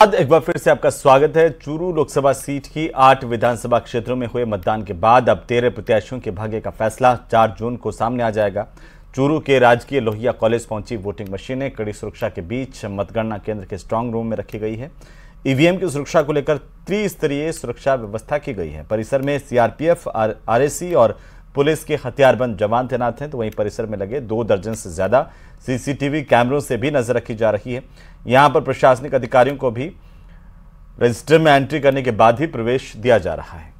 एक बार फिर से आपका स्वागत है। चूरू लोकसभा सीट की 8 विधानसभा क्षेत्रों में हुए मतदान के बाद अब 13 प्रत्याशियों के भाग्य का फैसला 4 जून को सामने आ जाएगा। चूरू के राजकीय लोहिया कॉलेज पहुंची वोटिंग मशीनें कड़ी सुरक्षा के बीच मतगणना केंद्र के स्ट्रांग रूम में रखी गई है। ईवीएम की सुरक्षा को लेकर त्रिस्तरीय सुरक्षा व्यवस्था की गई है। परिसर में सीआरपीएफ, आरएसी और पुलिस के हथियारबंद जवान तैनात हैं, तो वहीं परिसर में लगे 2 दर्जन से ज्यादा सीसीटीवी कैमरों से भी नजर रखी जा रही है। यहां पर प्रशासनिक अधिकारियों को भी रजिस्टर में एंट्री करने के बाद ही प्रवेश दिया जा रहा है।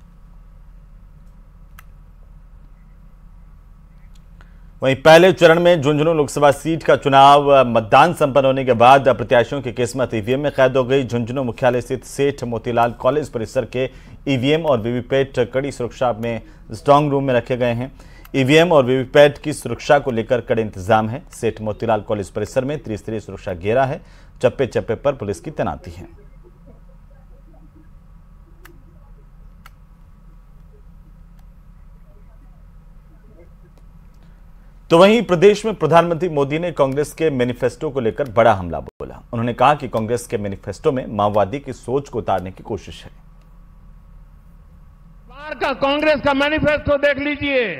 वहीं पहले चरण में झुंझुनू लोकसभा सीट का चुनाव मतदान संपन्न होने के बाद प्रत्याशियों की किस्मत ईवीएम में कैद हो गई। झुंझुनू मुख्यालय स्थित सेठ मोतीलाल कॉलेज परिसर के ईवीएम और वीवीपैट कड़ी सुरक्षा में स्ट्रांग रूम में रखे गए हैं। ईवीएम और वीवीपैट की सुरक्षा को लेकर कड़े इंतजाम है। सेठ मोतीलाल कॉलेज परिसर में त्रिस्तरीय सुरक्षा घेरा है। चप्पे चप्पे पर पुलिस की तैनाती है। तो वहीं प्रदेश में प्रधानमंत्री मोदी ने कांग्रेस के मैनिफेस्टो को लेकर बड़ा हमला बोला। उन्होंने कहा कि कांग्रेस के मैनिफेस्टो में माओवादी की सोच को उतारने की कोशिश है। कांग्रेस का मैनिफेस्टो देख लीजिए।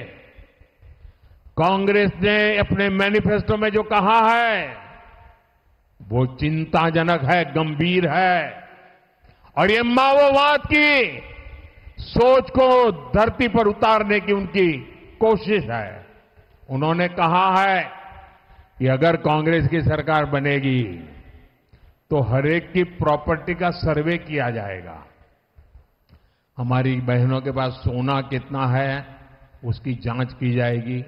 कांग्रेस ने अपने मैनिफेस्टो में जो कहा है वो चिंताजनक है, गंभीर है, और ये माओवाद की सोच को धरती पर उतारने की उनकी कोशिश है। उन्होंने कहा है कि अगर कांग्रेस की सरकार बनेगी तो हरेक की प्रॉपर्टी का सर्वे किया जाएगा। हमारी बहनों के पास सोना कितना है उसकी जांच की जाएगी,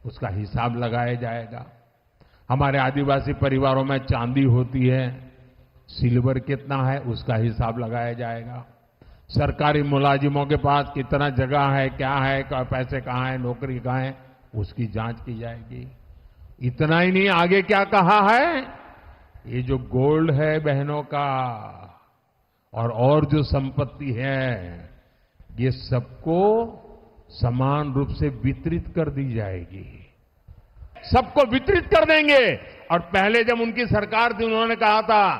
उसका हिसाब लगाया जाएगा। हमारे आदिवासी परिवारों में चांदी होती है, सिल्वर कितना है उसका हिसाब लगाया जाएगा। सरकारी मुलाजिमों के पास कितना जगह है, क्या है, पैसे कहाँ है, नौकरी कहाँ है, उसकी जांच की जाएगी। इतना ही नहीं, आगे क्या कहा है, ये जो गोल्ड है बहनों का और जो संपत्ति है ये सबको समान रूप से वितरित कर दी जाएगी। सबको वितरित कर देंगे। और पहले जब उनकी सरकार थी उन्होंने कहा था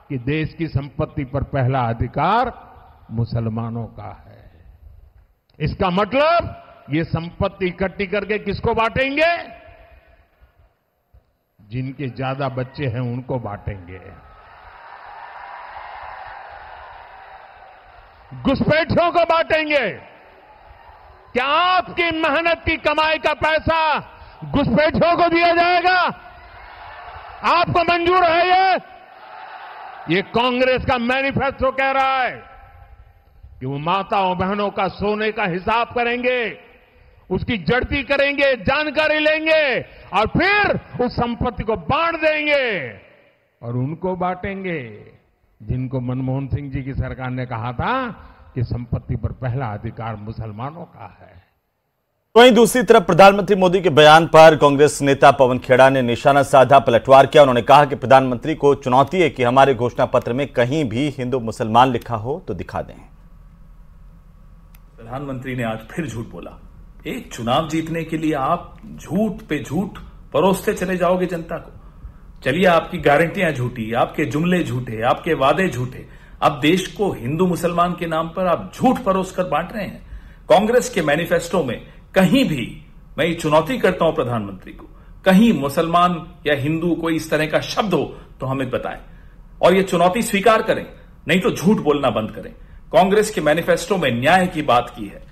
कि देश की संपत्ति पर पहला अधिकार मुसलमानों का है। इसका मतलब ये संपत्ति इकट्ठी करके किसको बांटेंगे? जिनके ज्यादा बच्चे हैं उनको बांटेंगे। घुसपैठियों को बांटेंगे। क्या आपकी मेहनत की कमाई का पैसा घुसपैठियों को दिया जाएगा? आपको मंजूर है? ये कांग्रेस का मैनिफेस्टो कह रहा है कि वो माताओं बहनों का सोने का हिसाब करेंगे, उसकी जड़ती करेंगे, जानकारी लेंगे और फिर उस संपत्ति को बांट देंगे। और उनको बांटेंगे जिनको मनमोहन सिंह जी की सरकार ने कहा था कि संपत्ति पर पहला अधिकार मुसलमानों का है। वहीं दूसरी तरफ प्रधानमंत्री मोदी के बयान पर कांग्रेस नेता पवन खेड़ा ने निशाना साधा, पलटवार किया। उन्होंने कहा कि प्रधानमंत्री को चुनौती है कि हमारे घोषणा पत्र में कहीं भी हिंदू मुसलमान लिखा हो तो दिखा दें। प्रधानमंत्री ने आज फिर झूठ बोला। एक चुनाव जीतने के लिए आप झूठ पे झूठ परोसते चले जाओगे जनता को। चलिए, आपकी गारंटियां झूठी, आपके जुमले झूठे, आपके वादे झूठे। अब देश को हिंदू मुसलमान के नाम पर आप झूठ परोस कर बांट रहे हैं। कांग्रेस के मैनिफेस्टो में कहीं भी, मैं ये चुनौती करता हूं प्रधानमंत्री को, कहीं मुसलमान या हिंदू कोई इस तरह का शब्द हो तो हमें बताएं और ये चुनौती स्वीकार करें, नहीं तो झूठ बोलना बंद करें। कांग्रेस के मैनिफेस्टो में न्याय की बात की है।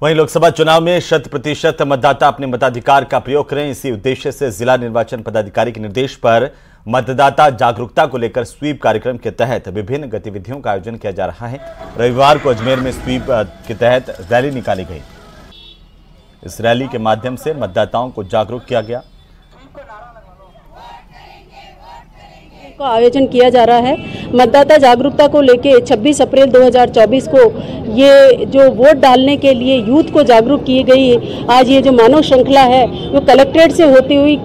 वहीं लोकसभा चुनाव में 100% मतदाता अपने मताधिकार का प्रयोग करें। इसी उद्देश्य से जिला निर्वाचन पदाधिकारी के निर्देश पर मतदाता जागरूकता को लेकर स्वीप कार्यक्रम के तहत विभिन्न गतिविधियों का आयोजन किया जा रहा है। रविवार को अजमेर में स्वीप के तहत रैली निकाली गई। इस रैली के माध्यम से मतदाताओं को जागरूक किया गया। का आयोजन किया जा रहा है। मतदाता जागरूकता को लेके 26 अप्रैल 2024 को ये जो वोट डालने के लिए यूथ को जागरूक की गई आज ये जो मानव श्रृंखला है वो कलेक्ट्रेट से होती हुई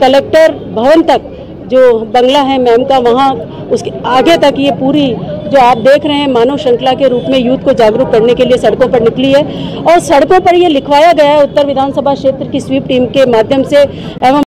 कलेक्टर भवन तक जो बंगला है मैम का वहाँ उसके आगे तक ये पूरी जो आप देख रहे हैं मानव श्रृंखला के रूप में यूथ को जागरूक करने के लिए सड़कों पर निकली है। और सड़कों पर ये लिखवाया गया है उत्तर विधानसभा क्षेत्र की स्वीप टीम के माध्यम से एवं